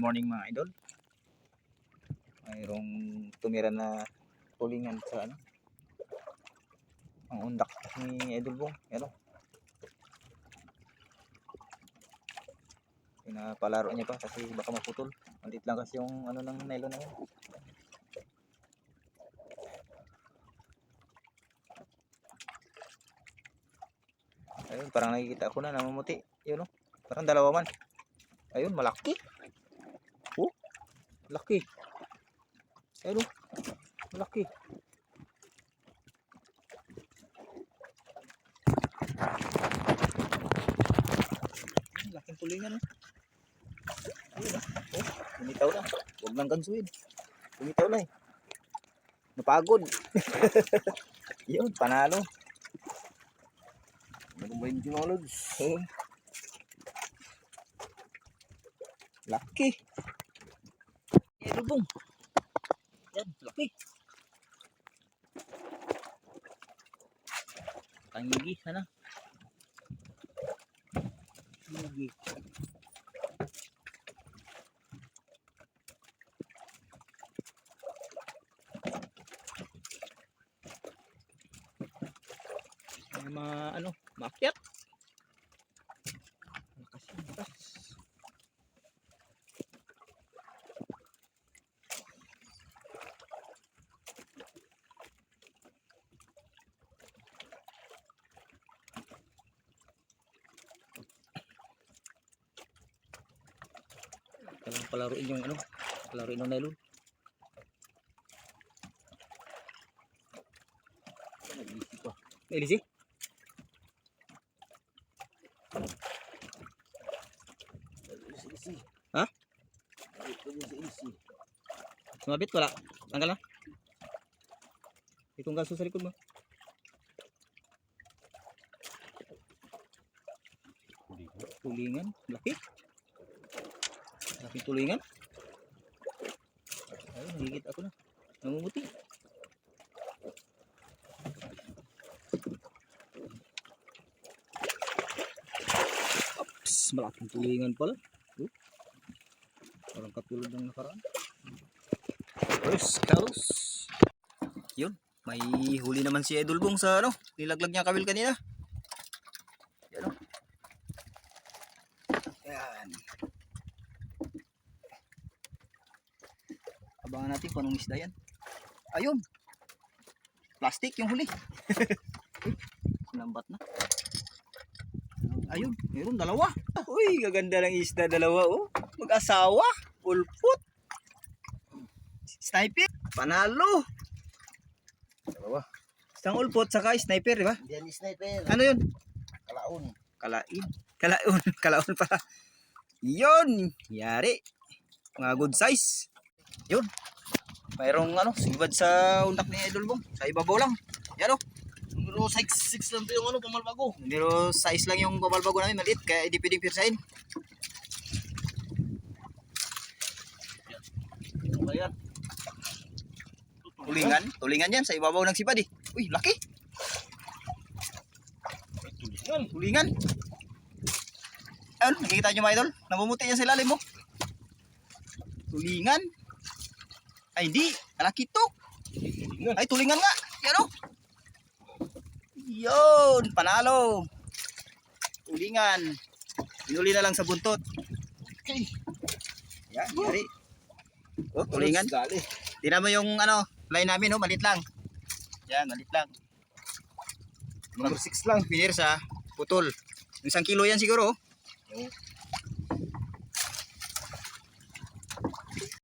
morning mga idol. Mayroong tumira na tulingan sa ano, ang undak ni Idol Bong. Ano, pinapalaro niya pa kasi baka maputol. Maliit lang kasi yung ano ng nylon na yun. Ayun, parang nakikita ko na namumuti. Yun, oh, parang dalawa man. Ayun, malaki. Oh, laki. Ayun, oh, malaki. Laking tulingan, oh. Ayun, oh, bumitaw na. Huwag nang gansuin. Bumitaw na eh. Napagod. Yun, panalo. Ano ba yung Lods? Oh. Laki. Idol Bong. Yan, laki. Tangigi, sana. Tangigi. Mga ano, maakyat. Lakas. Kailangan palaruin yung ano, palaruin ng nylon. Nailisi? Ha? Sumabit wala? Tanggal na? Itunggal sa likod mo. Tulingan, laki. Laking tulingan. Ayun, nagigit ako na. Namumuti. Ops, malaking tulingan pala. Parang katulad ng nakaraan. Cows. Yun, may huli naman si Idol Bong sa ano, nilaglag niya kabil kanina. Yan, oh. Yan. Abangan natin kung anong isda yan. Ayun. Plastic yung huli. Sinambat na. Ayun, mayroon dalawa. Uy, gaganda ng isda, dalawa oh. Mag-asawa, pulput. Sniper, panalo. Dalawa. Isang ulpot saka sniper, di ba? Diyan sniper. Ano yun? Kalaon. Kalaon pa. Yun, yari. Mga good size. Yun. Mayroong ano, sibad sa undak ni Idol Bong. Sa ibabaw lang. Yan oh. Numero 6 lang to yung ano, pamalbago. Numero 6 lang yung pamalbago namin, maliit. Kaya hindi pwedeng pirsain. Ayan. Tulingan yan sa ibabaw ng sipad eh. Uy, laki. Tulingan. Ayun, nakikita nyo mga idol? Namumuti yan sa ilalim mo. Tulingan. Ay, hindi. Malaki to. Ay, tulingan nga. Yan o. Yun, panalo. Tulingan. Pinuli na lang sa buntot. Okay. Yan, yari. Oh, tulingan. Tingnan mo yung ano, line namin, oh, malit lang. Yan, malit lang. Number 6 lang. Pinir sa putol. 1 kilo yan siguro. Oh.